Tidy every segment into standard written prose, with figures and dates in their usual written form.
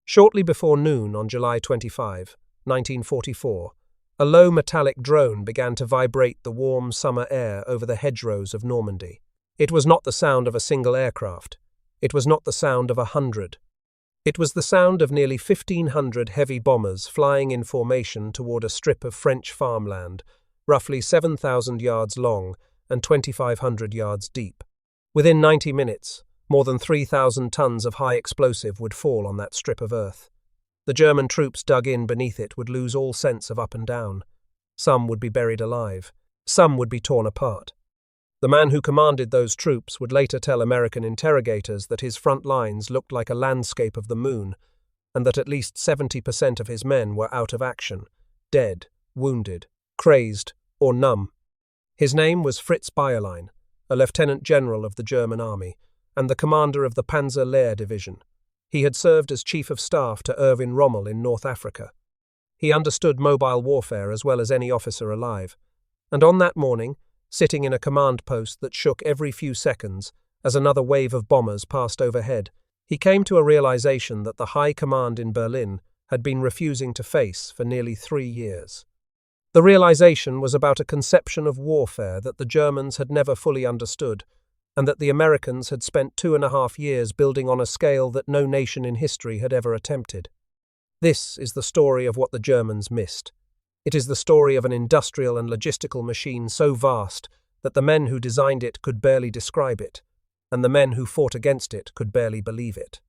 Shortly before noon on July 25, 1944, a low metallic drone began to vibrate the warm summer air over the hedgerows of Normandy. It was not the sound of a single aircraft. It was not the sound of 100. It was the sound of nearly 1,500 heavy bombers flying in formation toward a strip of French farmland, roughly 7,000 yards long and 2,500 yards deep. Within 90 minutes, more than 3,000 tons of high explosive would fall on that strip of earth. The German troops dug in beneath it would lose all sense of up and down. Some would be buried alive. Some would be torn apart. The man who commanded those troops would later tell American interrogators that his front lines looked like a landscape of the moon, and that at least 70% of his men were out of action, dead, wounded, crazed, or numb. His name was Fritz Bayerlein, a lieutenant general of the German army, and the commander of the Panzer Lehr division. He had served as chief of staff to Erwin Rommel in North Africa. He understood mobile warfare as well as any officer alive, and on that morning, sitting in a command post that shook every few seconds as another wave of bombers passed overhead, he came to a realization that the high command in Berlin had been refusing to face for nearly 3 years. The realization was about a conception of warfare that the Germans had never fully understood, and that the Americans had spent 2.5 years building on a scale that no nation in history had ever attempted. This is the story of what the Germans missed. It is the story of an industrial and logistical machine so vast that the men who designed it could barely describe it, and the men who fought against it could barely believe it.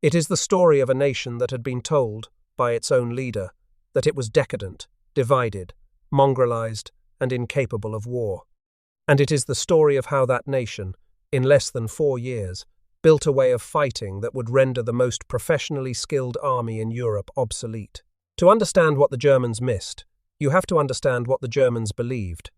It is the story of a nation that had been told, by its own leader, that it was decadent, divided, mongrelized, and incapable of war. And it is the story of how that nation, in less than 4 years, built a way of fighting that would render the most professionally skilled army in Europe obsolete. To understand what the Germans missed, you have to understand what the Germans believed.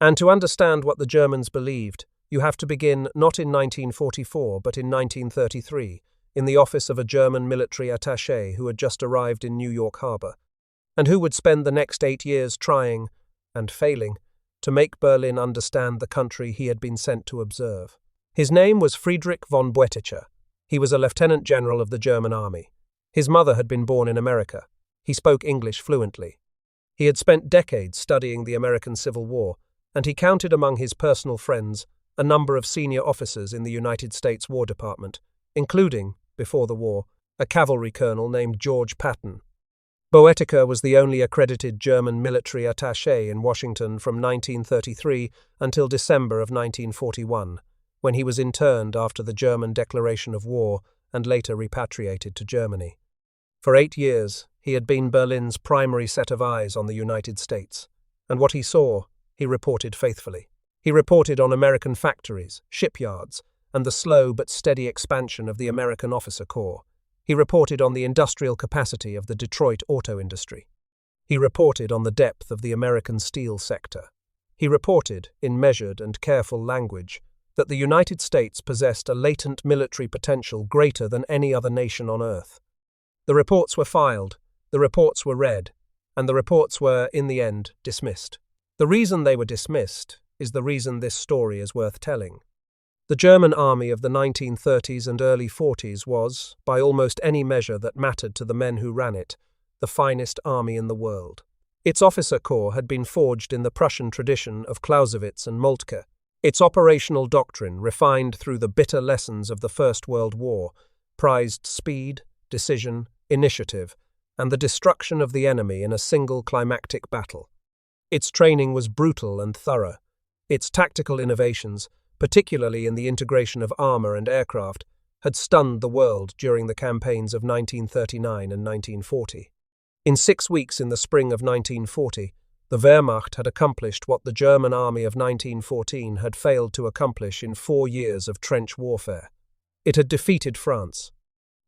And to understand what the Germans believed, you have to begin not in 1944 but in 1933, in the office of a German military attaché who had just arrived in New York Harbor, and who would spend the next 8 years trying, and failing, to make Berlin understand the country he had been sent to observe. His name was Friedrich von Boeticher. He was a lieutenant general of the German army. His mother had been born in America. He spoke English fluently. He had spent decades studying the American Civil War, and he counted among his personal friends a number of senior officers in the United States War Department, including, before the war, a cavalry colonel named George Patton. Boeticher was the only accredited German military attaché in Washington from 1933 until December of 1941, when he was interned after the German declaration of war and later repatriated to Germany. For 8 years, he had been Berlin's primary set of eyes on the United States, and what he saw, he reported faithfully. He reported on American factories, shipyards, and the slow but steady expansion of the American officer corps. He reported on the industrial capacity of the Detroit auto industry. He reported on the depth of the American steel sector. He reported, in measured and careful language, that the United States possessed a latent military potential greater than any other nation on earth. The reports were filed, the reports were read, and the reports were, in the end, dismissed. The reason they were dismissed is the reason this story is worth telling. The German army of the 1930s and early 40s was, by almost any measure that mattered to the men who ran it, the finest army in the world. Its officer corps had been forged in the Prussian tradition of Clausewitz and Moltke. Its operational doctrine, refined through the bitter lessons of the First World War, prized speed, decision, initiative, and the destruction of the enemy in a single climactic battle. Its training was brutal and thorough. Its tactical innovations, particularly in the integration of armor and aircraft, had stunned the world during the campaigns of 1939 and 1940. In 6 weeks in the spring of 1940, the Wehrmacht had accomplished what the German army of 1914 had failed to accomplish in 4 years of trench warfare. It had defeated France.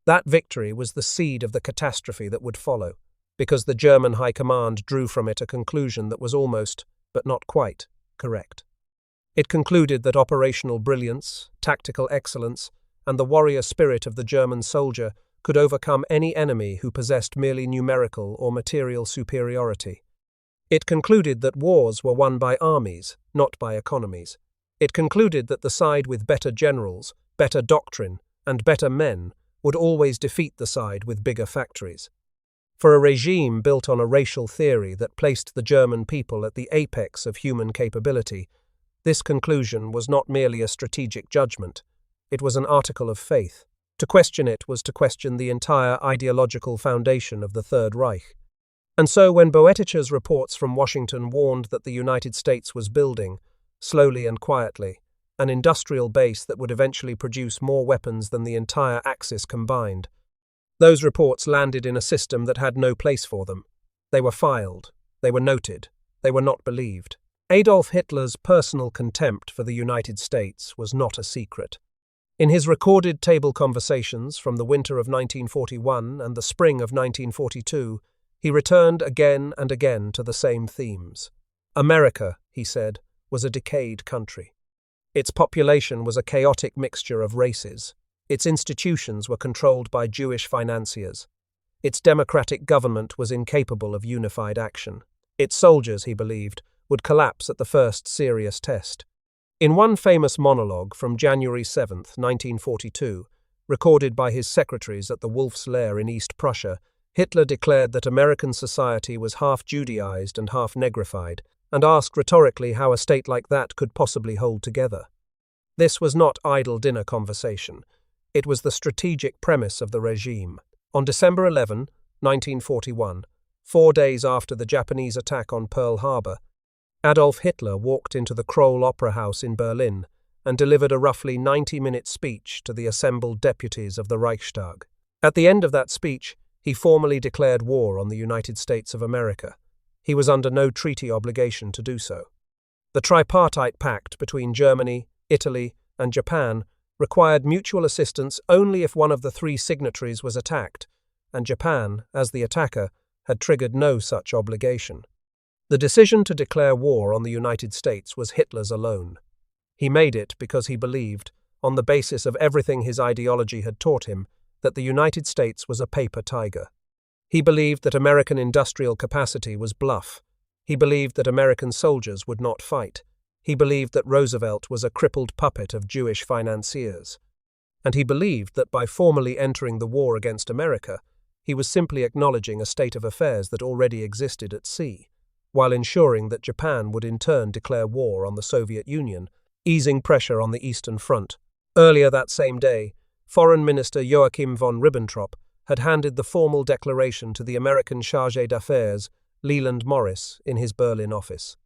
That victory was the seed of the catastrophe that would follow, because the German High Command drew from it a conclusion that was almost, but not quite, correct. It concluded that operational brilliance, tactical excellence, and the warrior spirit of the German soldier could overcome any enemy who possessed merely numerical or material superiority. It concluded that wars were won by armies, not by economies. It concluded that the side with better generals, better doctrine, and better men would always defeat the side with bigger factories. For a regime built on a racial theory that placed the German people at the apex of human capability, this conclusion was not merely a strategic judgment, it was an article of faith. To question it was to question the entire ideological foundation of the Third Reich. And so when Boetich's reports from Washington warned that the United States was building, slowly and quietly, an industrial base that would eventually produce more weapons than the entire Axis combined, those reports landed in a system that had no place for them. They were filed, they were noted, they were not believed. Adolf Hitler's personal contempt for the United States was not a secret. In his recorded table conversations from the winter of 1941 and the spring of 1942, he returned again and again to the same themes. America, he said, was a decayed country. Its population was a chaotic mixture of races. Its institutions were controlled by Jewish financiers. Its democratic government was incapable of unified action. Its soldiers, he believed, would collapse at the first serious test. In one famous monologue from January 7, 1942, recorded by his secretaries at the Wolf's Lair in East Prussia, Hitler declared that American society was half Judaized and half negrified, and asked rhetorically how a state like that could possibly hold together. This was not idle dinner conversation. It was the strategic premise of the regime. On December 11, 1941, 4 days after the Japanese attack on Pearl Harbor, Adolf Hitler walked into the Kroll Opera House in Berlin and delivered a roughly 90-minute speech to the assembled deputies of the Reichstag. At the end of that speech, he formally declared war on the United States of America. He was under no treaty obligation to do so. The tripartite pact between Germany, Italy, and Japan required mutual assistance only if one of the three signatories was attacked, and Japan, as the attacker, had triggered no such obligation. The decision to declare war on the United States was Hitler's alone. He made it because he believed, on the basis of everything his ideology had taught him, that the United States was a paper tiger. He believed that American industrial capacity was bluff. He believed that American soldiers would not fight. He believed that Roosevelt was a crippled puppet of Jewish financiers. And he believed that by formally entering the war against America, he was simply acknowledging a state of affairs that already existed at sea, while ensuring that Japan would in turn declare war on the Soviet Union, easing pressure on the Eastern Front. Earlier that same day, Foreign Minister Joachim von Ribbentrop had handed the formal declaration to the American chargé d'affaires, Leland Morris, in his Berlin office.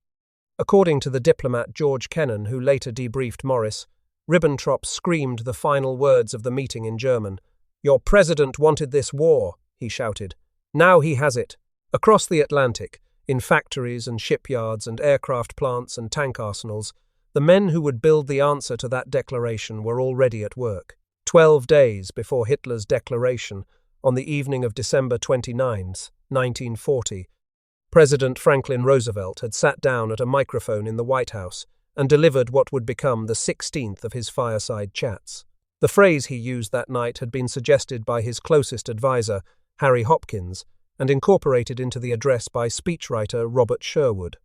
According to the diplomat George Kennan, who later debriefed Morris, Ribbentrop screamed the final words of the meeting in German. "Your president wanted this war," he shouted. "Now he has it." Across the Atlantic, in factories and shipyards and aircraft plants and tank arsenals, the men who would build the answer to that declaration were already at work. 12 days before Hitler's declaration, on the evening of December 29, 1940, President Franklin Roosevelt had sat down at a microphone in the White House and delivered what would become the 16th of his fireside chats. The phrase he used that night had been suggested by his closest advisor, Harry Hopkins, and incorporated into the address by speechwriter Robert Sherwood.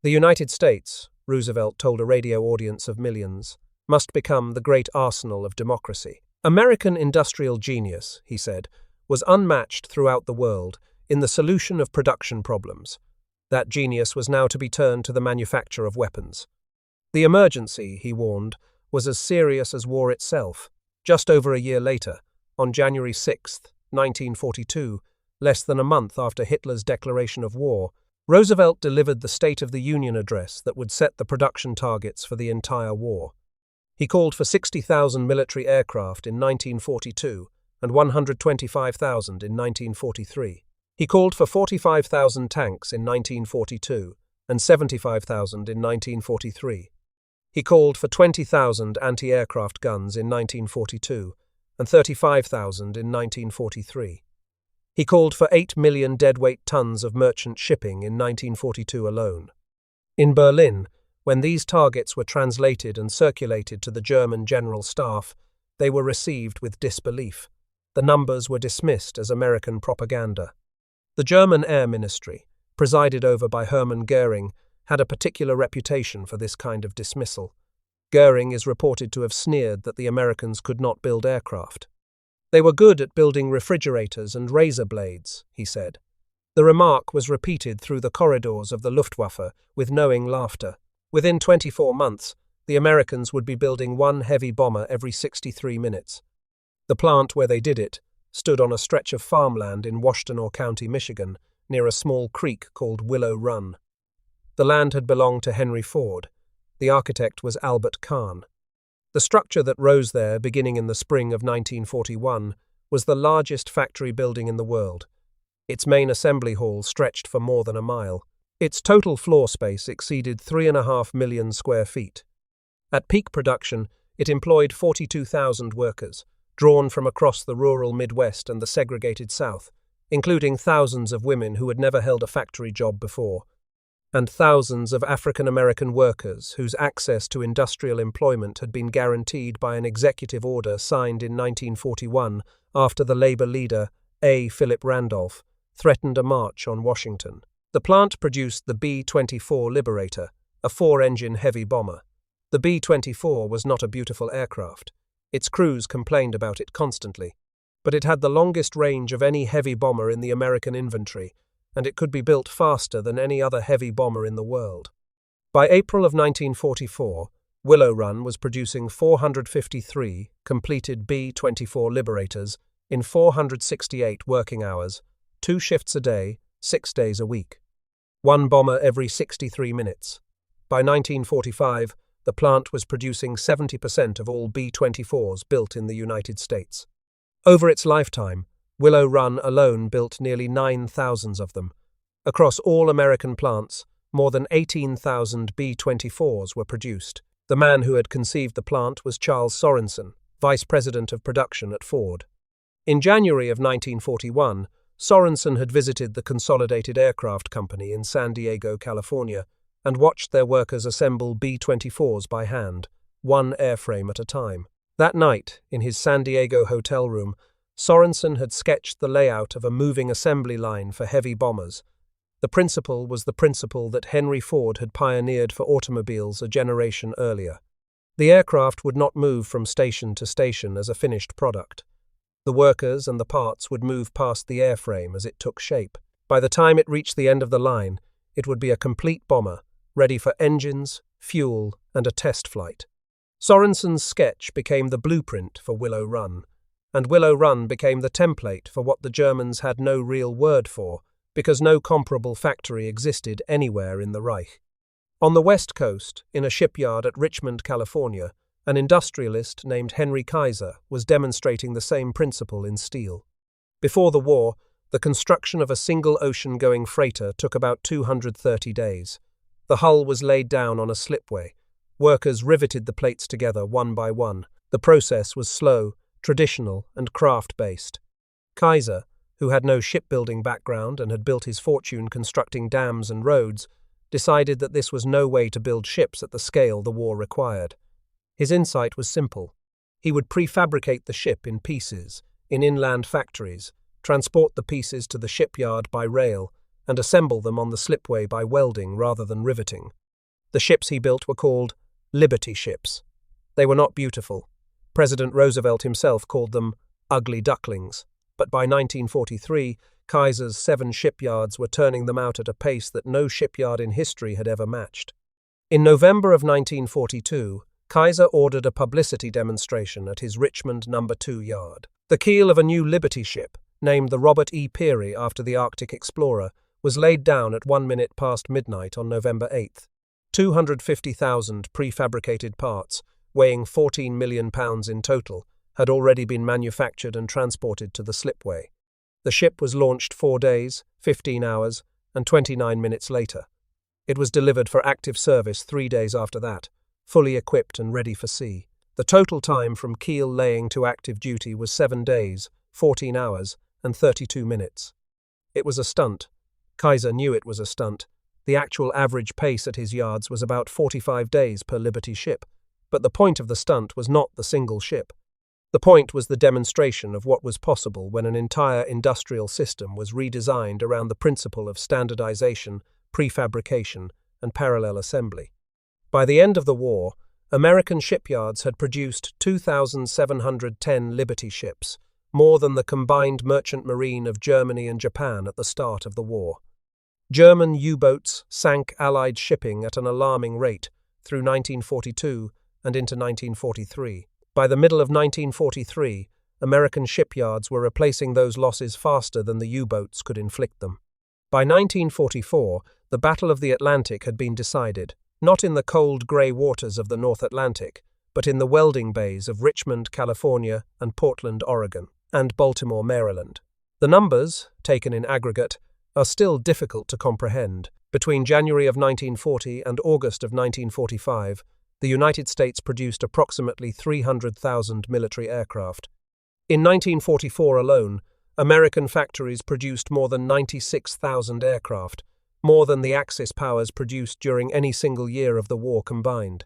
The United States, Roosevelt told a radio audience of millions, must become the great arsenal of democracy. American industrial genius, he said, was unmatched throughout the world in the solution of production problems. That genius was now to be turned to the manufacture of weapons. The emergency, he warned, was as serious as war itself. Just over a year later, on January 6, 1942, less than a month after Hitler's declaration of war, Roosevelt delivered the State of the Union address that would set the production targets for the entire war. He called for 60,000 military aircraft in 1942 and 125,000 in 1943. He called for 45,000 tanks in 1942 and 75,000 in 1943. He called for 20,000 anti-aircraft guns in 1942 and 35,000 in 1943. He called for 8 million deadweight tons of merchant shipping in 1942 alone. In Berlin, when these targets were translated and circulated to the German General Staff, they were received with disbelief. The numbers were dismissed as American propaganda. The German Air Ministry, presided over by Hermann Göring, had a particular reputation for this kind of dismissal. Göring is reported to have sneered that the Americans could not build aircraft. They were good at building refrigerators and razor blades, he said. The remark was repeated through the corridors of the Luftwaffe with knowing laughter. Within 24 months, the Americans would be building one heavy bomber every 63 minutes. The plant where they did it stood on a stretch of farmland in Washtenaw County, Michigan, near a small creek called Willow Run. The land had belonged to Henry Ford. The architect was Albert Kahn. The structure that rose there, beginning in the spring of 1941, was the largest factory building in the world. Its main assembly hall stretched for more than a mile. Its total floor space exceeded 3.5 million square feet. At peak production, it employed 42,000 workers, drawn from across the rural Midwest and the segregated South, including thousands of women who had never held a factory job before, and thousands of African-American workers whose access to industrial employment had been guaranteed by an executive order signed in 1941 after the labor leader, A. Philip Randolph, threatened a march on Washington. The plant produced the B-24 Liberator, a 4-engine heavy bomber. The B-24 was not a beautiful aircraft. Its crews complained about it constantly. But it had the longest range of any heavy bomber in the American inventory, and it could be built faster than any other heavy bomber in the world. By April of 1944, Willow Run was producing 453 completed B-24 Liberators in 468 working hours, 2 shifts a day, 6 days a week. One bomber every 63 minutes. By 1945, the plant was producing 70% of all B-24s built in the United States. Over its lifetime, Willow Run alone built nearly 9,000 of them. Across all American plants, more than 18,000 B-24s were produced. The man who had conceived the plant was Charles Sorensen, vice president of production at Ford. In January of 1941, Sorensen had visited the Consolidated Aircraft Company in San Diego, California, and watched their workers assemble B-24s by hand, one airframe at a time. That night, in his San Diego hotel room, Sorensen had sketched the layout of a moving assembly line for heavy bombers. The principle was the principle that Henry Ford had pioneered for automobiles a generation earlier. The aircraft would not move from station to station as a finished product. The workers and the parts would move past the airframe as it took shape. By the time it reached the end of the line, it would be a complete bomber, ready for engines, fuel, and a test flight. Sorensen's sketch became the blueprint for Willow Run, and Willow Run became the template for what the Germans had no real word for, because no comparable factory existed anywhere in the Reich. On the West Coast, in a shipyard at Richmond, California, an industrialist named Henry Kaiser was demonstrating the same principle in steel. Before the war, the construction of a single ocean-going freighter took about 230 days. The hull was laid down on a slipway. Workers riveted the plates together one by one. The process was slow, traditional, and craft-based. Kaiser, who had no shipbuilding background and had built his fortune constructing dams and roads, decided that this was no way to build ships at the scale the war required. His insight was simple. He would prefabricate the ship in pieces, in inland factories, transport the pieces to the shipyard by rail, and assemble them on the slipway by welding rather than riveting. The ships he built were called Liberty ships. They were not beautiful. President Roosevelt himself called them ugly ducklings. But by 1943, Kaiser's 7 shipyards were turning them out at a pace that no shipyard in history had ever matched. In November of 1942, Kaiser ordered a publicity demonstration at his Richmond No. 2 yard. The keel of a new Liberty ship, named the Robert E. Peary after the Arctic explorer, was laid down at 1 minute past midnight on November 8th. 250,000 prefabricated parts, weighing 14 million pounds in total, had already been manufactured and transported to the slipway. The ship was launched 4 days, 15 hours, and 29 minutes later. It was delivered for active service 3 days after that, fully equipped and ready for sea. The total time from keel laying to active duty was 7 days, 14 hours, and 32 minutes. It was a stunt. Kaiser knew it was a stunt. The actual average pace at his yards was about 45 days per Liberty ship. But the point of the stunt was not the single ship. The point was the demonstration of what was possible when an entire industrial system was redesigned around the principle of standardization, prefabrication, and parallel assembly. By the end of the war, American shipyards had produced 2,710 Liberty ships, more than the combined merchant marine of Germany and Japan at the start of the war. German U-boats sank Allied shipping at an alarming rate through 1942 and into 1943. By the middle of 1943, American shipyards were replacing those losses faster than the U-boats could inflict them. By 1944, the Battle of the Atlantic had been decided, not in the cold grey waters of the North Atlantic, but in the welding bays of Richmond, California, and Portland, Oregon, and Baltimore, Maryland. The numbers, taken in aggregate, are still difficult to comprehend. Between January of 1940 and August of 1945, the United States produced approximately 300,000 military aircraft. In 1944 alone, American factories produced more than 96,000 aircraft, more than the Axis powers produced during any single year of the war combined.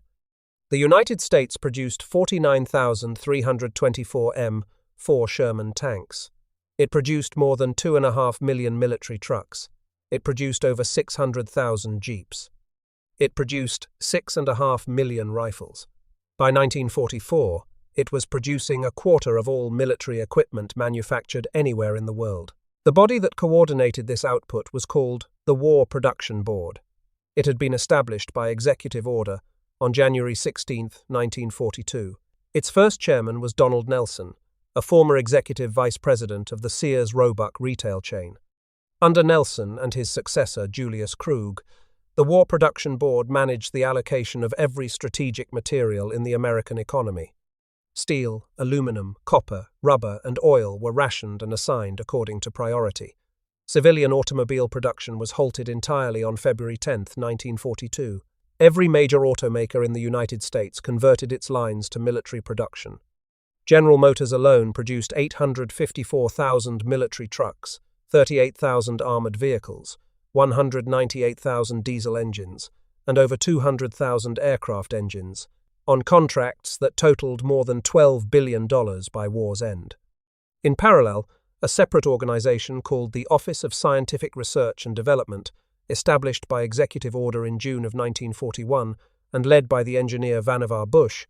The United States produced 49,324 M4 Sherman tanks. It produced more than 2.5 million military trucks. It produced over 600,000 jeeps. It produced 6.5 million rifles. By 1944, it was producing a quarter of all military equipment manufactured anywhere in the world. The body that coordinated this output was called the War Production Board. It had been established by executive order on January 16, 1942. Its first chairman was Donald Nelson, a former executive vice president of the Sears Roebuck retail chain. Under Nelson and his successor, Julius Krug, the War Production Board managed the allocation of every strategic material in the American economy. Steel, aluminum, copper, rubber, and oil were rationed and assigned according to priority. Civilian automobile production was halted entirely on February 10, 1942. Every major automaker in the United States converted its lines to military production. General Motors alone produced 854,000 military trucks, 38,000 armored vehicles, 198,000 diesel engines, and over 200,000 aircraft engines, on contracts that totaled more than $12 billion by war's end. In parallel, a separate organization called the Office of Scientific Research and Development, established by executive order in June of 1941 and led by the engineer Vannevar Bush,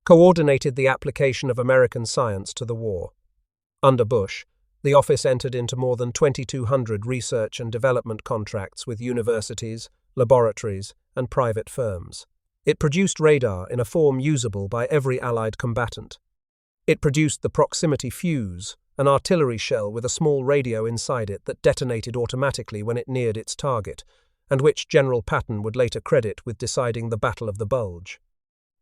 coordinated the application of American science to the war. Under Bush, the office entered into more than 2,200 research and development contracts with universities, laboratories, and private firms. It produced radar in a form usable by every Allied combatant. It produced the proximity fuse, an artillery shell with a small radio inside it that detonated automatically when it neared its target, and which General Patton would later credit with deciding the Battle of the Bulge.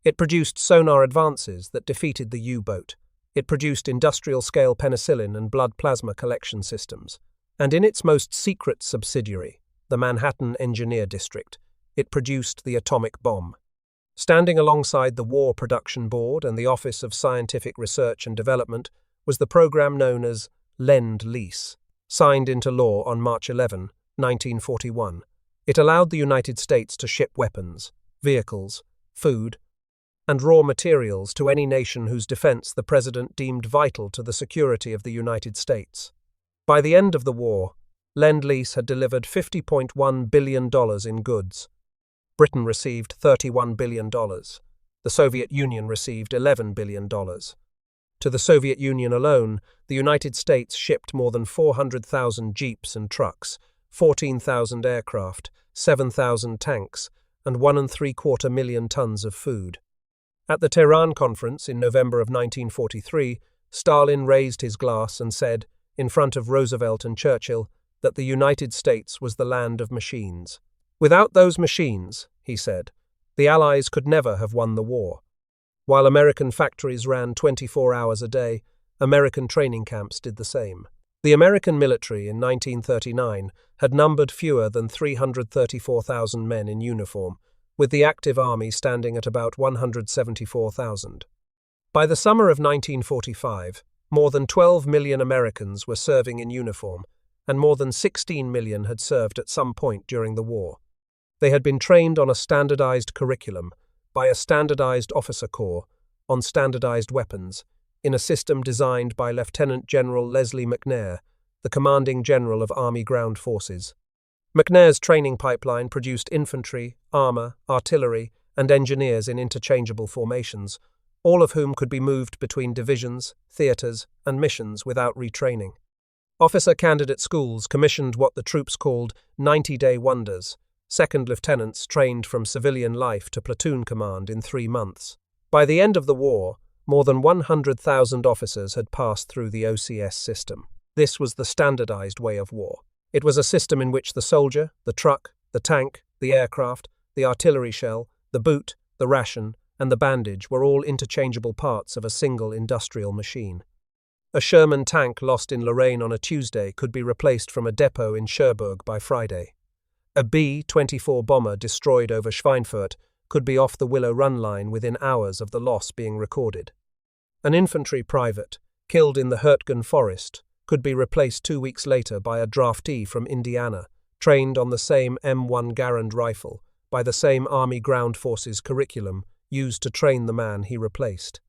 It produced sonar advances that defeated the U-boat. It produced industrial-scale penicillin and blood plasma collection systems. And in its most secret subsidiary, the Manhattan Engineer District, it produced the atomic bomb. Standing alongside the War Production Board and the Office of Scientific Research and Development was the program known as Lend-Lease, signed into law on March 11, 1941. It allowed the United States to ship weapons, vehicles, food, and raw materials to any nation whose defense the President deemed vital to the security of the United States. By the end of the war, Lend-Lease had delivered $50.1 billion in goods. Britain received $31 billion. The Soviet Union received $11 billion. To the Soviet Union alone, the United States shipped more than 400,000 jeeps and trucks, 14,000 aircraft, 7,000 tanks, and 1.75 million tons of food. At the Tehran Conference in November of 1943, Stalin raised his glass and said, in front of Roosevelt and Churchill, that the United States was the land of machines. Without those machines, he said, the Allies could never have won the war. While American factories ran 24 hours a day, American training camps did the same. The American military in 1939 had numbered fewer than 334,000 men in uniform, with the active army standing at about 174,000. By the summer of 1945, more than 12 million Americans were serving in uniform, and more than 16 million had served at some point during the war. They had been trained on a standardized curriculum, by a standardized officer corps, on standardized weapons, in a system designed by Lieutenant General Leslie McNair, the commanding general of Army Ground Forces. McNair's training pipeline produced infantry, armor, artillery, and engineers in interchangeable formations, all of whom could be moved between divisions, theatres, and missions without retraining. Officer candidate schools commissioned what the troops called 90-day wonders, second lieutenants trained from civilian life to platoon command in 3 months. By the end of the war, more than 100,000 officers had passed through the OCS system. This was the standardized way of war. It was a system in which the soldier, the truck, the tank, the aircraft, the artillery shell, the boot, the ration, and the bandage were all interchangeable parts of a single industrial machine. A Sherman tank lost in Lorraine on a Tuesday could be replaced from a depot in Cherbourg by Friday. A B-24 bomber destroyed over Schweinfurt could be off the Willow Run line within hours of the loss being recorded. An infantry private, killed in the Hurtgen forest, could be replaced 2 weeks later by a draftee from Indiana, trained on the same M1 Garand rifle, by the same Army Ground Forces curriculum used to train the man he replaced.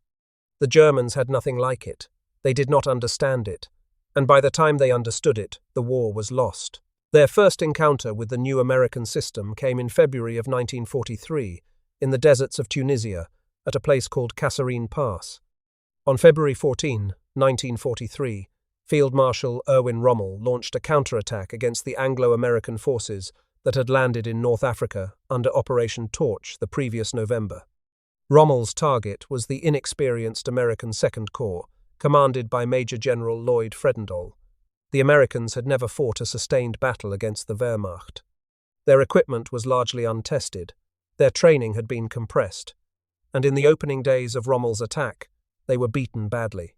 The Germans had nothing like it. They did not understand it, and by the time they understood it, the war was lost. Their first encounter with the new American system came in February of 1943, in the deserts of Tunisia, at a place called Kasserine Pass. On February 14, 1943, Field Marshal Erwin Rommel launched a counterattack against the Anglo-American forces that had landed in North Africa under Operation Torch the previous November. Rommel's target was the inexperienced American Second Corps, commanded by Major General Lloyd Fredendall. The Americans had never fought a sustained battle against the Wehrmacht. Their equipment was largely untested, their training had been compressed, and in the opening days of Rommel's attack, they were beaten badly.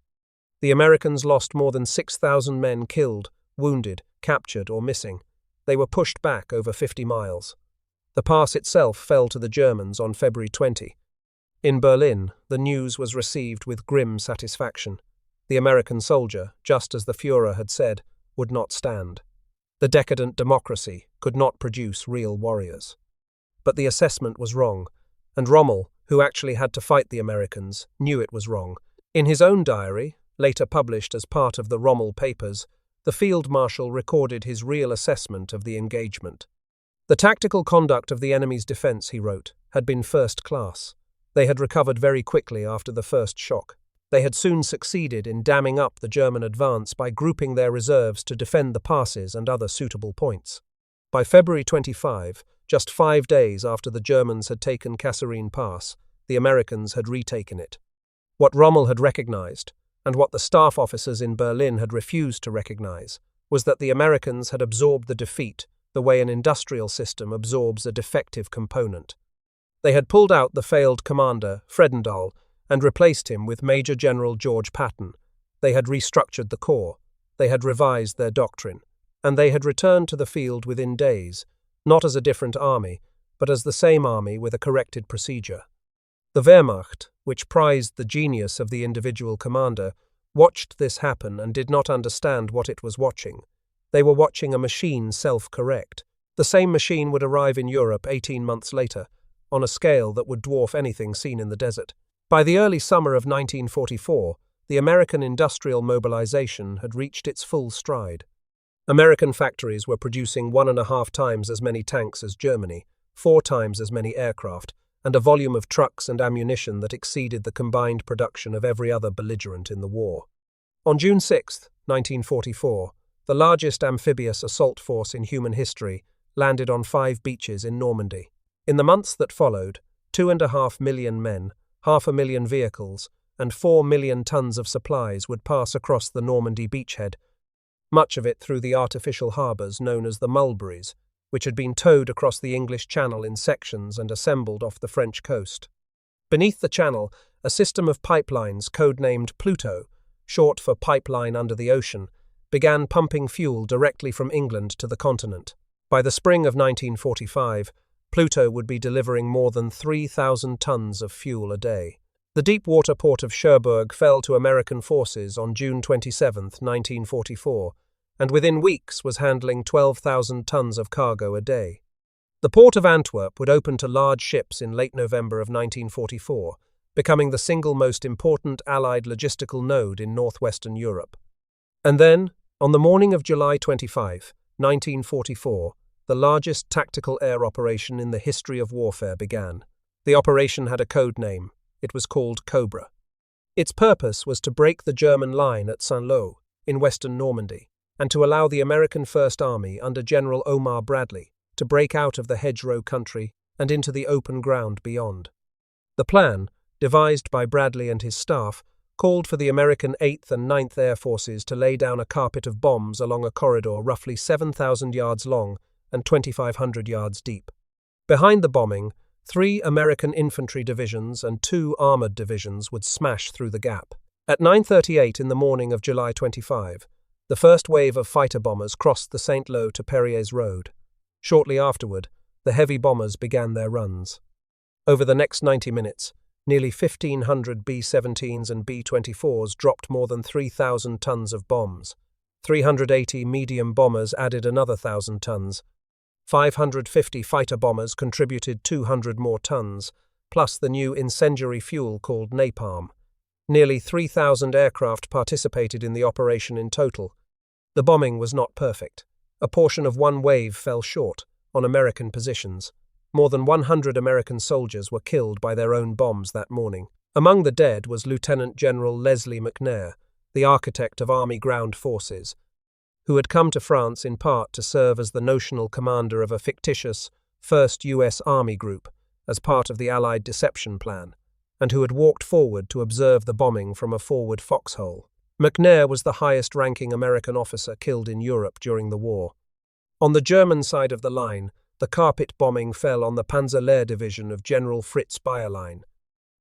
The Americans lost more than 6,000 men killed, wounded, captured, or missing. They were pushed back over 50 miles. The pass itself fell to the Germans on February 20. In Berlin, the news was received with grim satisfaction. The American soldier, just as the Führer had said, would not stand. The decadent democracy could not produce real warriors. But the assessment was wrong, and Rommel, who actually had to fight the Americans, knew it was wrong. In his own diary, later published as part of the Rommel Papers, the Field Marshal recorded his real assessment of the engagement. The tactical conduct of the enemy's defense, he wrote, had been first class. They had recovered very quickly after the first shock. They had soon succeeded in damming up the German advance by grouping their reserves to defend the passes and other suitable points. By February 25, just 5 days after the Germans had taken Kasserine Pass, the Americans had retaken it. What Rommel had recognized, and what the staff officers in Berlin had refused to recognize, was that the Americans had absorbed the defeat the way an industrial system absorbs a defective component. They had pulled out the failed commander, Fredendall, and replaced him with Major General George Patton. They had restructured the corps, they had revised their doctrine, and they had returned to the field within days, not as a different army, but as the same army with a corrected procedure. The Wehrmacht, which prized the genius of the individual commander, watched this happen and did not understand what it was watching. They were watching a machine self-correct. The same machine would arrive in Europe 18 months later, on a scale that would dwarf anything seen in the desert. By the early summer of 1944, the American industrial mobilization had reached its full stride. American factories were producing 1.5 times as many tanks as Germany, 4 times as many aircraft, and a volume of trucks and ammunition that exceeded the combined production of every other belligerent in the war. On June 6, 1944, the largest amphibious assault force in human history landed on 5 beaches in Normandy. In the months that followed, 2.5 million men, 500,000 vehicles, and 4 million tons of supplies would pass across the Normandy beachhead, much of it through the artificial harbours known as the Mulberries, which had been towed across the English Channel in sections and assembled off the French coast. Beneath the channel, a system of pipelines codenamed Pluto, short for Pipeline Under the Ocean, began pumping fuel directly from England to the continent. By the spring of 1945, Pluto would be delivering more than 3,000 tons of fuel a day. The deep-water port of Cherbourg fell to American forces on June 27, 1944, and within weeks was handling 12,000 tons of cargo a day. The port of Antwerp would open to large ships in late November of 1944, becoming the single most important Allied logistical node in northwestern Europe. And then, on the morning of July 25, 1944, the largest tactical air operation in the history of warfare began. The operation had a code name, It was called Cobra. Its purpose was to break the German line at Saint-Lô in western Normandy, and to allow the American First Army under General Omar Bradley to break out of the hedgerow country and into the open ground beyond. The plan, devised by Bradley and his staff, called for the American 8th and 9th Air Forces to lay down a carpet of bombs along a corridor roughly 7,000 yards long and 2,500 yards deep. Behind the bombing, 3 American infantry divisions and 2 armored divisions would smash through the gap. At 9:38 in the morning of July 25, the first wave of fighter bombers crossed the Saint-Lô to Perrier's Road. Shortly afterward, the heavy bombers began their runs. Over the next 90 minutes, nearly 1,500 B-17s and B-24s dropped more than 3,000 tons of bombs. 380 medium bombers added another 1,000 tons. 550 fighter bombers contributed 200 more tons, plus the new incendiary fuel called napalm. Nearly 3,000 aircraft participated in the operation in total. The bombing was not perfect. A portion of one wave fell short on American positions. More than 100 American soldiers were killed by their own bombs that morning. Among the dead was Lieutenant General Leslie McNair, the architect of Army Ground Forces, who had come to France in part to serve as the notional commander of a fictitious 1st U.S. Army Group as part of the Allied deception plan, and who had walked forward to observe the bombing from a forward foxhole. McNair was the highest-ranking American officer killed in Europe during the war. On the German side of the line, the carpet bombing fell on the Panzerlehr division of General Fritz Bayerlein.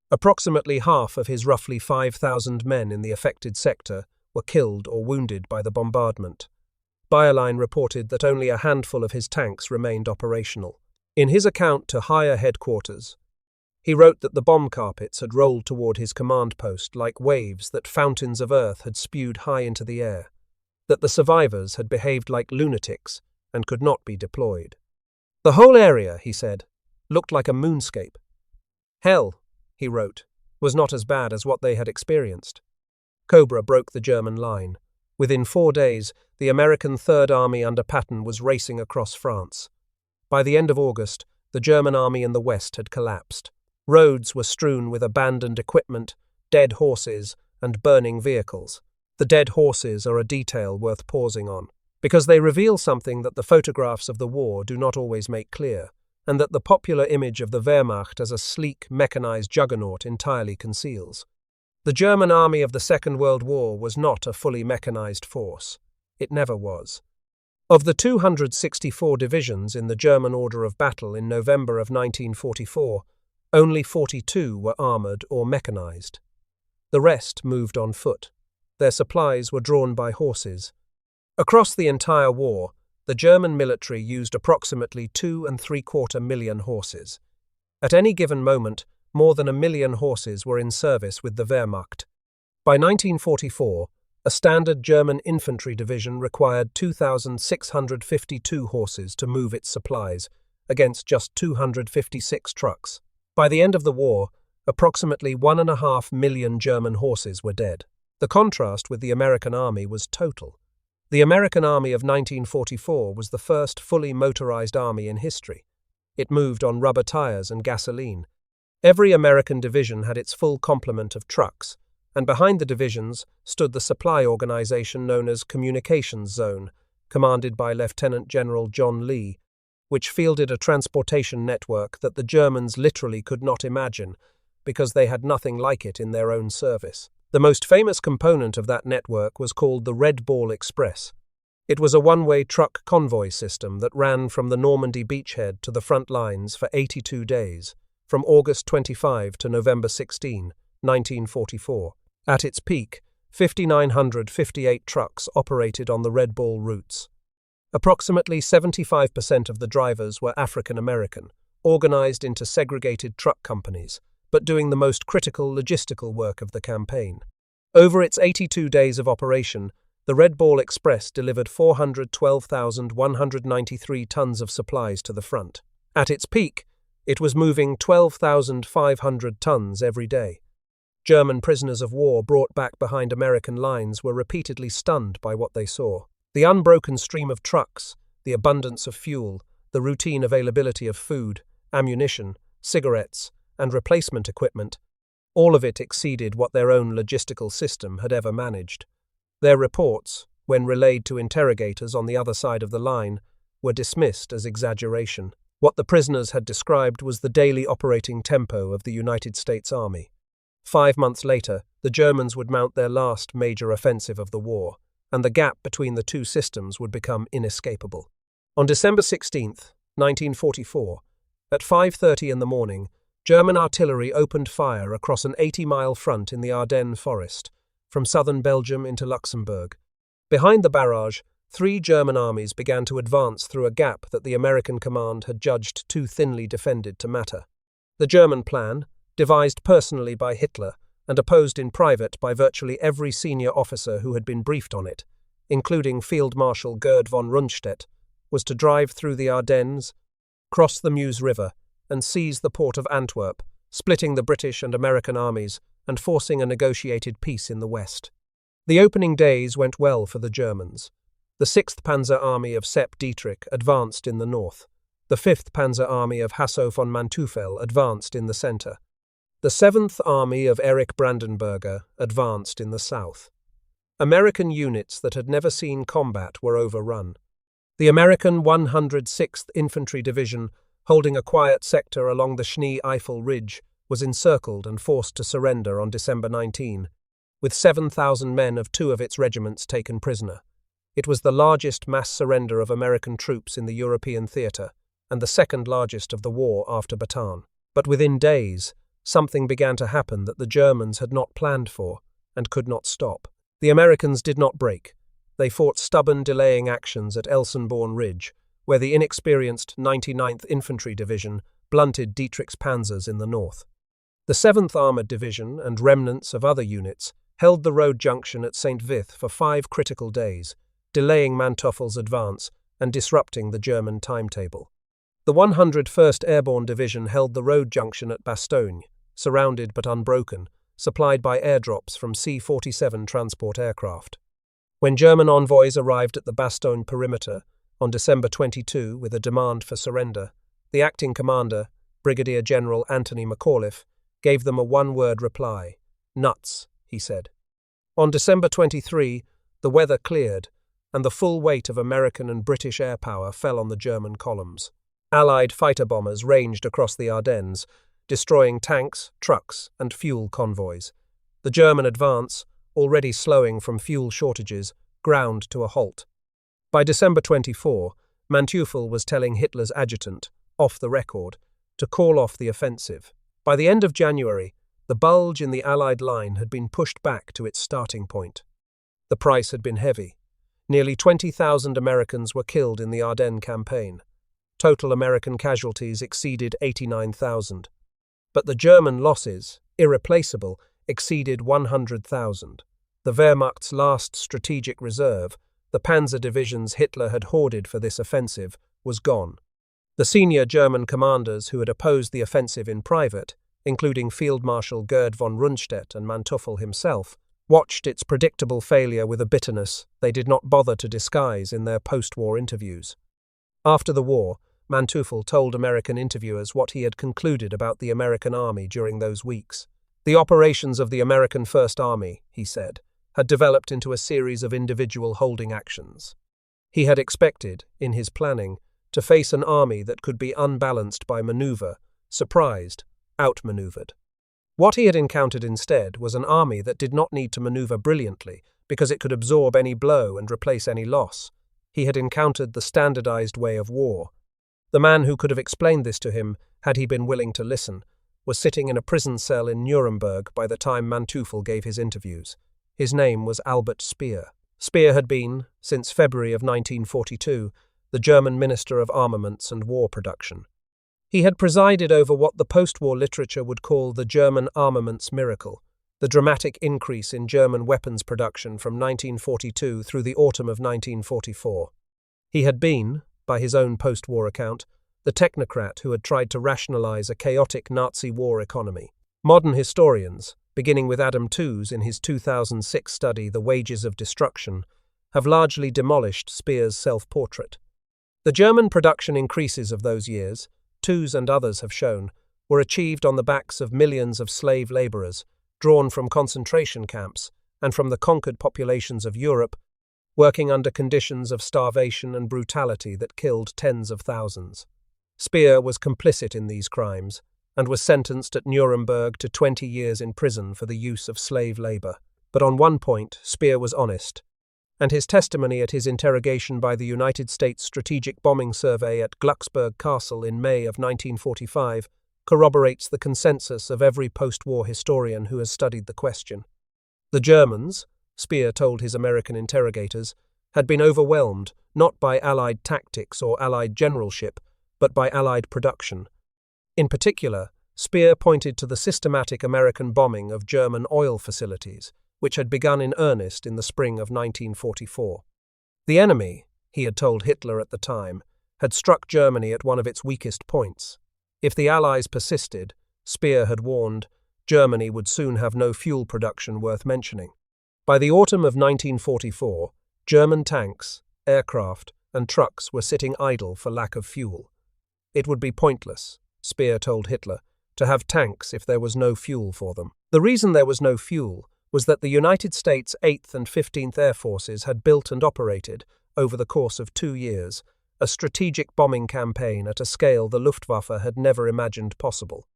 Approximately half of his roughly 5,000 men in the affected sector were killed or wounded by the bombardment. Bayerlein reported that only a handful of his tanks remained operational. In his account to higher headquarters, he wrote that the bomb carpets had rolled toward his command post like waves that fountains of earth had spewed high into the air, that the survivors had behaved like lunatics and could not be deployed. The whole area, he said, looked like a moonscape. Hell, he wrote, was not as bad as what they had experienced. Cobra broke the German line. Within 4 days, the American Third Army under Patton was racing across France. By the end of August, the German army in the west had collapsed. Roads were strewn with abandoned equipment, dead horses, and burning vehicles. The dead horses are a detail worth pausing on, because they reveal something that the photographs of the war do not always make clear, and that the popular image of the Wehrmacht as a sleek, mechanized juggernaut entirely conceals. The German army of the Second World War was not a fully mechanized force. It never was. Of the 264 divisions in the German order of battle in November of 1944, only 42 were armored or mechanized. The rest moved on foot. Their supplies were drawn by horses. Across the entire war, the German military used approximately 2.75 million horses. At any given moment, more than 1 million horses were in service with the Wehrmacht. By 1944, a standard German infantry division required 2,652 horses to move its supplies, against just 256 trucks. By the end of the war, approximately 1.5 million German horses were dead. The contrast with the American army was total. The American army of 1944 was the first fully motorized army in history. It moved on rubber tires and gasoline. Every American division had its full complement of trucks, and behind the divisions stood the supply organization known as Communications Zone, commanded by Lieutenant General John Lee, which fielded a transportation network that the Germans literally could not imagine because they had nothing like it in their own service. The most famous component of that network was called the Red Ball Express. It was a one-way truck convoy system that ran from the Normandy beachhead to the front lines for 82 days, from August 25 to November 16, 1944. At its peak, 5,958 trucks operated on the Red Ball routes. Approximately 75% of the drivers were African American, organized into segregated truck companies, but doing the most critical logistical work of the campaign. Over its 82 days of operation, the Red Ball Express delivered 412,193 tons of supplies to the front. At its peak, it was moving 12,500 tons every day. German prisoners of war brought back behind American lines were repeatedly stunned by what they saw. The unbroken stream of trucks, the abundance of fuel, the routine availability of food, ammunition, cigarettes, and replacement equipment. All of it exceeded what their own logistical system had ever managed. Their reports, when relayed to interrogators on the other side of the line, were dismissed as exaggeration. What the prisoners had described was the daily operating tempo of the United States Army. 5 months later, the Germans would mount their last major offensive of the war, and the gap between the two systems would become inescapable. On December 16, 1944, at 5:30 in the morning, German artillery opened fire across an 80-mile front in the Ardennes forest, from southern Belgium into Luxembourg. Behind the barrage, 3 German armies began to advance through a gap that the American command had judged too thinly defended to matter. The German plan, devised personally by Hitler and opposed in private by virtually every senior officer who had been briefed on it, including Field Marshal Gerd von Rundstedt, was to drive through the Ardennes, cross the Meuse River, and seize the port of Antwerp, splitting the British and American armies and forcing a negotiated peace in the west. The opening days went well for the Germans. The 6th Panzer Army of Sepp Dietrich advanced in the north. The 5th Panzer Army of Hasso von Manteuffel advanced in the center. The 7th Army of Erich Brandenberger advanced in the south. American units that had never seen combat were overrun. The American 106th Infantry Division, holding a quiet sector along the Schnee-Eifel Ridge, was encircled and forced to surrender on December 19, with 7,000 men of 2 of its regiments taken prisoner. It was the largest mass surrender of American troops in the European theater, and the second largest of the war after Bataan. But within days, something began to happen that the Germans had not planned for and could not stop. The Americans did not break. They fought stubborn, delaying actions at Elsenborn Ridge, where the inexperienced 99th Infantry Division blunted Dietrich's panzers in the north. The 7th Armoured Division and remnants of other units held the road junction at St. Vith for 5 critical days, delaying Manteuffel's advance and disrupting the German timetable. The 101st Airborne Division held the road junction at Bastogne, surrounded but unbroken, supplied by airdrops from C-47 transport aircraft. When German envoys arrived at the Bastogne perimeter on December 22 with a demand for surrender, the acting commander, Brigadier General Anthony McAuliffe, gave them a one-word reply. "Nuts," he said. On December 23, the weather cleared, and the full weight of American and British air power fell on the German columns. Allied fighter bombers ranged across the Ardennes, destroying tanks, trucks, and fuel convoys. The German advance, already slowing from fuel shortages, ground to a halt. By December 24, Manteuffel was telling Hitler's adjutant, off the record, to call off the offensive. By the end of January, the bulge in the Allied line had been pushed back to its starting point. The price had been heavy. Nearly 20,000 Americans were killed in the Ardennes campaign. Total American casualties exceeded 89,000. But the German losses, irreplaceable, exceeded 100,000. The Wehrmacht's last strategic reserve, the panzer divisions Hitler had hoarded for this offensive, was gone. The senior German commanders who had opposed the offensive in private, including Field Marshal Gerd von Rundstedt and Manteuffel himself, watched its predictable failure with a bitterness they did not bother to disguise in their post-war interviews. After the war, Manteuffel told American interviewers what he had concluded about the American army during those weeks. The operations of the American First Army, he said, had developed into a series of individual holding actions. He had expected, in his planning, to face an army that could be unbalanced by maneuver, surprised, outmaneuvered. What he had encountered instead was an army that did not need to maneuver brilliantly because it could absorb any blow and replace any loss. He had encountered the standardized way of war. The man who could have explained this to him, had he been willing to listen, was sitting in a prison cell in Nuremberg by the time Manteuffel gave his interviews. His name was Albert Speer. Speer had been, since February of 1942, the German Minister of Armaments and War Production. He had presided over what the post-war literature would call the German armaments miracle, the dramatic increase in German weapons production from 1942 through the autumn of 1944. He had been, by his own post-war account, the technocrat who had tried to rationalize a chaotic Nazi war economy. Modern historians, beginning with Adam Tooze in his 2006 study The Wages of Destruction, have largely demolished Speer's self-portrait. The German production increases of those years, Tooze and others have shown, were achieved on the backs of millions of slave laborers, drawn from concentration camps and from the conquered populations of Europe, working under conditions of starvation and brutality that killed tens of thousands. Speer was complicit in these crimes and was sentenced at Nuremberg to 20 years in prison for the use of slave labor. But on one point, Speer was honest, and his testimony at his interrogation by the United States Strategic Bombing Survey at Glucksburg Castle in May of 1945 corroborates the consensus of every post-war historian who has studied the question. The Germans, Speer told his American interrogators, had been overwhelmed not by Allied tactics or Allied generalship, but by Allied production. In particular, Speer pointed to the systematic American bombing of German oil facilities, which had begun in earnest in the spring of 1944. The enemy, he had told Hitler at the time, had struck Germany at one of its weakest points. If the Allies persisted, Speer had warned, Germany would soon have no fuel production worth mentioning. By the autumn of 1944, German tanks, aircraft, and trucks were sitting idle for lack of fuel. It would be pointless, Speer told Hitler, to have tanks if there was no fuel for them. The reason there was no fuel was that the United States 8th and 15th Air Forces had built and operated, over the course of 2 years, a strategic bombing campaign at a scale the Luftwaffe had never imagined possible.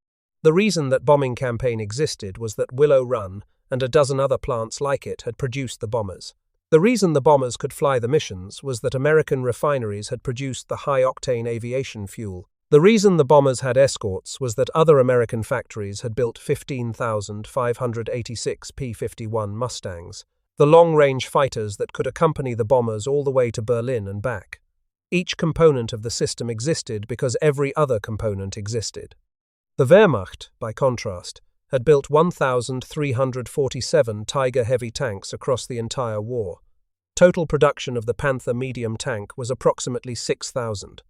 The reason that bombing campaign existed was that Willow Run and a dozen other plants like it had produced the bombers. The reason the bombers could fly the missions was that American refineries had produced the high-octane aviation fuel. The reason the bombers had escorts was that other American factories had built 15,586 P-51 Mustangs, the long-range fighters that could accompany the bombers all the way to Berlin and back. Each component of the system existed because every other component existed. The Wehrmacht, by contrast, had built 1,347 Tiger heavy tanks across the entire war. Total production of the Panther medium tank was approximately 6,000.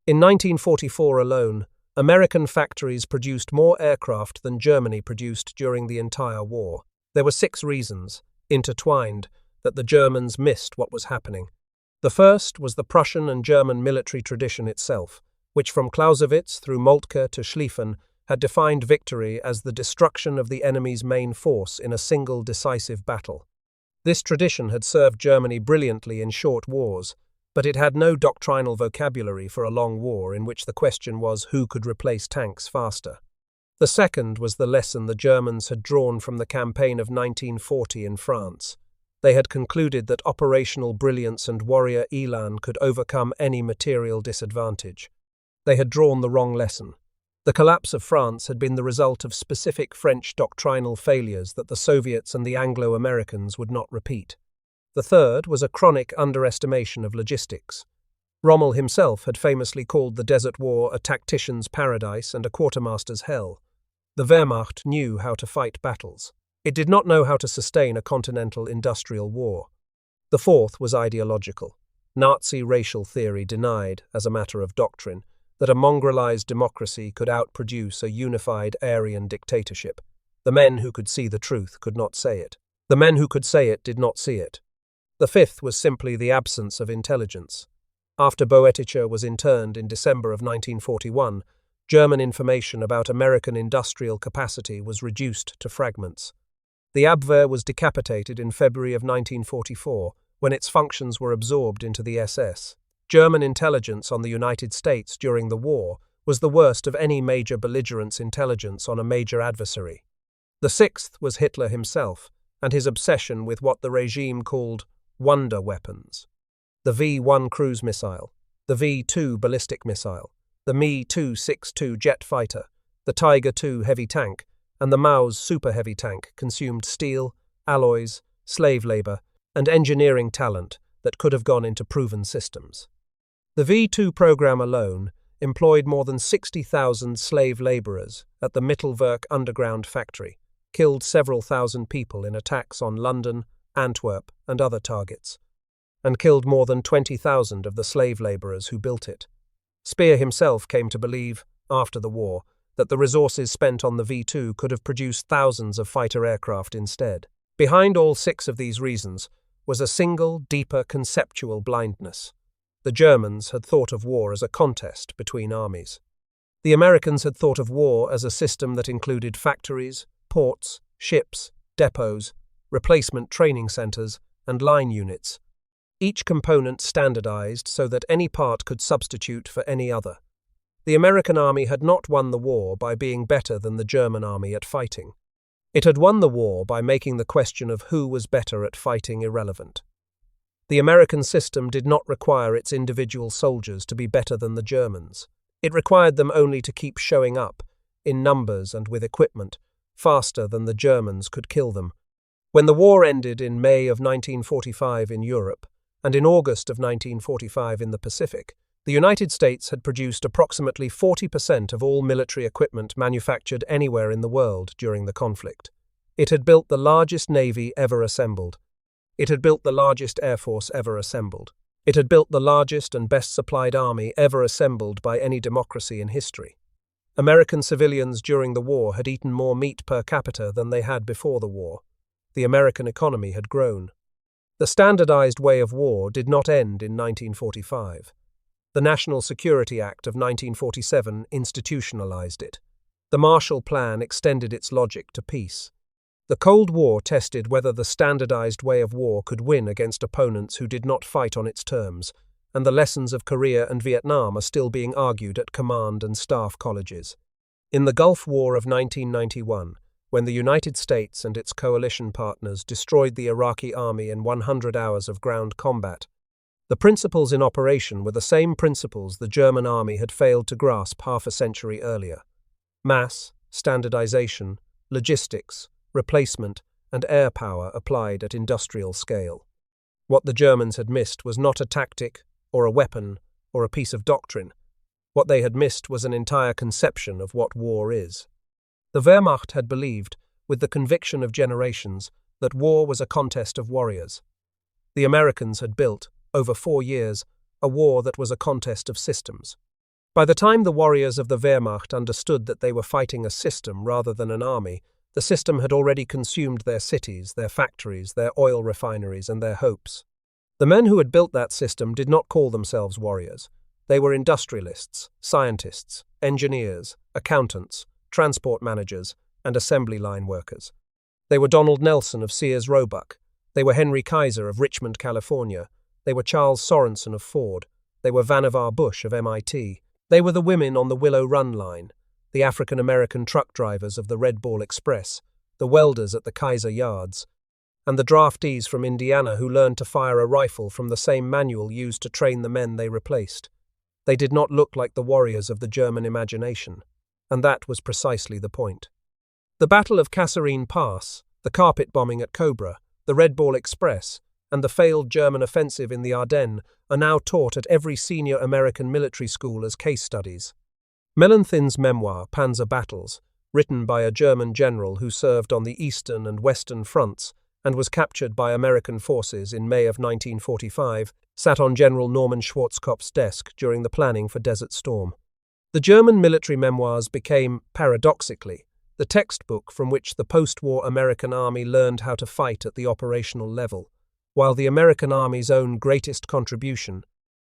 In 1944 alone, American factories produced more aircraft than Germany produced during the entire war. There were 6 reasons, intertwined, that the Germans missed what was happening. The first was the Prussian and German military tradition itself, which from Clausewitz through Moltke to Schlieffen had defined victory as the destruction of the enemy's main force in a single decisive battle. This tradition had served Germany brilliantly in short wars, but it had no doctrinal vocabulary for a long war in which the question was who could replace tanks faster. The second was the lesson the Germans had drawn from the campaign of 1940 in France. They had concluded that operational brilliance and warrior elan could overcome any material disadvantage. They had drawn the wrong lesson. The collapse of France had been the result of specific French doctrinal failures that the Soviets and the Anglo-Americans would not repeat. The third was a chronic underestimation of logistics. Rommel himself had famously called the Desert War a tactician's paradise and a quartermaster's hell. The Wehrmacht knew how to fight battles. It did not know how to sustain a continental industrial war. The fourth was ideological. Nazi racial theory denied, as a matter of doctrine, that a mongrelized democracy could outproduce a unified Aryan dictatorship. The men who could see the truth could not say it. The men who could say it did not see it. The fifth was simply the absence of intelligence. After Boeticher was interned in December of 1941, German information about American industrial capacity was reduced to fragments. The Abwehr was decapitated in February of 1944, when its functions were absorbed into the SS. German intelligence on the United States during the war was the worst of any major belligerent's intelligence on a major adversary. The sixth was Hitler himself, and his obsession with what the regime called wonder weapons. The V-1 cruise missile, the V-2 ballistic missile, the Me-262 jet fighter, the Tiger-2 heavy tank, and the Maus super heavy tank consumed steel, alloys, slave labor, and engineering talent that could have gone into proven systems. The V-2 program alone employed more than 60,000 slave laborers at the Mittelwerk underground factory, killed several thousand people in attacks on London, Antwerp, and other targets, and killed more than 20,000 of the slave laborers who built it. Speer himself came to believe, after the war, that the resources spent on the V-2 could have produced thousands of fighter aircraft instead. Behind all 6 of these reasons was a single, deeper conceptual blindness. The Germans had thought of war as a contest between armies. The Americans had thought of war as a system that included factories, ports, ships, depots, replacement training centers, and line units, each component standardized so that any part could substitute for any other. The American army had not won the war by being better than the German army at fighting. It had won the war by making the question of who was better at fighting irrelevant. The American system did not require its individual soldiers to be better than the Germans. It required them only to keep showing up, in numbers and with equipment, faster than the Germans could kill them. When the war ended in May of 1945 in Europe, and in August of 1945 in the Pacific, the United States had produced approximately 40% of all military equipment manufactured anywhere in the world during the conflict. It had built the largest navy ever assembled. It had built the largest air force ever assembled. It had built the largest and best supplied army ever assembled by any democracy in history. American civilians during the war had eaten more meat per capita than they had before the war. The American economy had grown. The standardized way of war did not end in 1945. The National Security Act of 1947 institutionalized it. The Marshall Plan extended its logic to peace. The Cold War tested whether the standardized way of war could win against opponents who did not fight on its terms, and the lessons of Korea and Vietnam are still being argued at command and staff colleges. In the Gulf War of 1991, when the United States and its coalition partners destroyed the Iraqi army in 100 hours of ground combat, the principles in operation were the same principles the German army had failed to grasp half a century earlier. Mass, standardization, logistics, replacement, and air power applied at industrial scale. What the Germans had missed was not a tactic, or a weapon, or a piece of doctrine. What they had missed was an entire conception of what war is. The Wehrmacht had believed, with the conviction of generations, that war was a contest of warriors. The Americans had built, over 4 years, a war that was a contest of systems. By the time the warriors of the Wehrmacht understood that they were fighting a system rather than an army, the system had already consumed their cities, their factories, their oil refineries, and their hopes. The men who had built that system did not call themselves warriors. They were industrialists, scientists, engineers, accountants, transport managers, and assembly line workers. They were Donald Nelson of Sears Roebuck. They were Henry Kaiser of Richmond, California. They were Charles Sorensen of Ford. They were Vannevar Bush of MIT. They were the women on the Willow Run line, the African-American truck drivers of the Red Ball Express, the welders at the Kaiser Yards, and the draftees from Indiana who learned to fire a rifle from the same manual used to train the men they replaced. They did not look like the warriors of the German imagination, and that was precisely the point. The Battle of Kasserine Pass, the carpet bombing at Cobra, the Red Ball Express, and the failed German offensive in the Ardennes are now taught at every senior American military school as case studies. Mellenthin's memoir, Panzer Battles, written by a German general who served on the Eastern and Western fronts and was captured by American forces in May of 1945, sat on General Norman Schwarzkopf's desk during the planning for Desert Storm. The German military memoirs became, paradoxically, the textbook from which the post-war American army learned how to fight at the operational level, while the American army's own greatest contribution,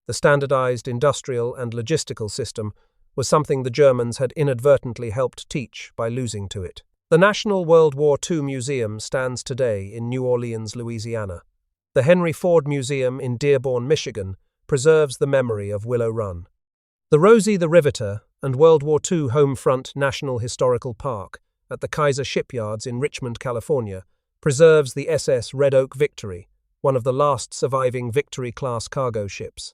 the standardized industrial and logistical system, was something the Germans had inadvertently helped teach by losing to it. The National World War II Museum stands today in New Orleans, Louisiana. The Henry Ford Museum in Dearborn, Michigan, preserves the memory of Willow Run. The Rosie the Riveter and World War II Homefront National Historical Park at the Kaiser Shipyards in Richmond, California, preserves the SS Red Oak Victory, one of the last surviving Victory-class cargo ships.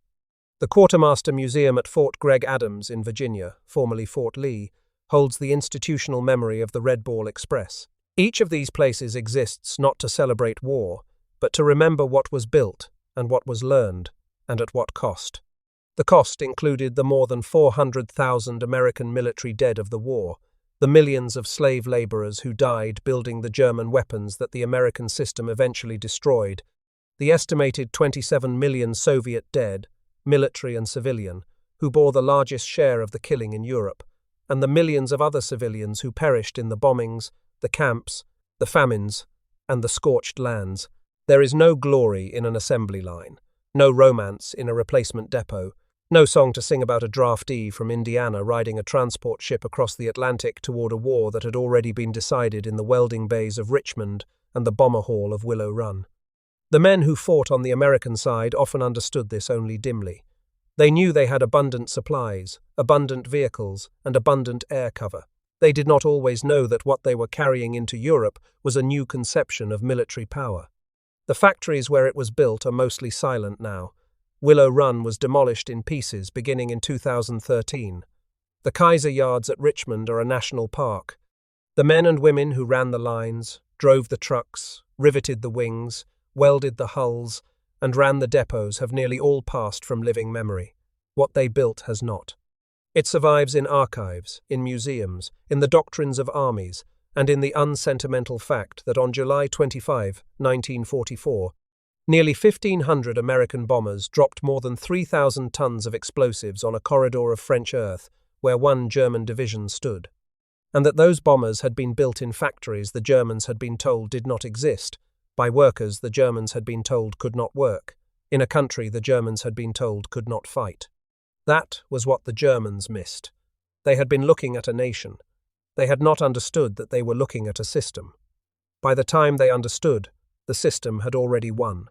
The Quartermaster Museum at Fort Gregg Adams in Virginia, formerly Fort Lee, holds the institutional memory of the Red Ball Express. Each of these places exists not to celebrate war, but to remember what was built and what was learned, and at what cost. The cost included the more than 400,000 American military dead of the war, the millions of slave laborers who died building the German weapons that the American system eventually destroyed, the estimated 27 million Soviet dead, military and civilian, who bore the largest share of the killing in Europe, and the millions of other civilians who perished in the bombings, the camps, the famines, and the scorched lands. There is no glory in an assembly line, no romance in a replacement depot, No song to sing about a draftee from Indiana riding a transport ship across the Atlantic toward a war that had already been decided in the welding bays of Richmond and the bomber hall of Willow Run. The men who fought on the American side often understood this only dimly. They knew they had abundant supplies, abundant vehicles, and abundant air cover. They did not always know that what they were carrying into Europe was a new conception of military power. The factories where it was built are mostly silent now. Willow Run was demolished in pieces beginning in 2013. The Kaiser Yards at Richmond are a national park. The men and women who ran the lines, drove the trucks, riveted the wings, welded the hulls, and ran the depots have nearly all passed from living memory. What they built has not. It survives in archives, in museums, in the doctrines of armies, and in the unsentimental fact that on July 25, 1944, nearly 1,500 American bombers dropped more than 3,000 tons of explosives on a corridor of French earth where one German division stood, and that those bombers had been built in factories the Germans had been told did not exist, by workers the Germans had been told could not work, in a country the Germans had been told could not fight. That was what the Germans missed. They had been looking at a nation. They had not understood that they were looking at a system. By the time they understood, the system had already won.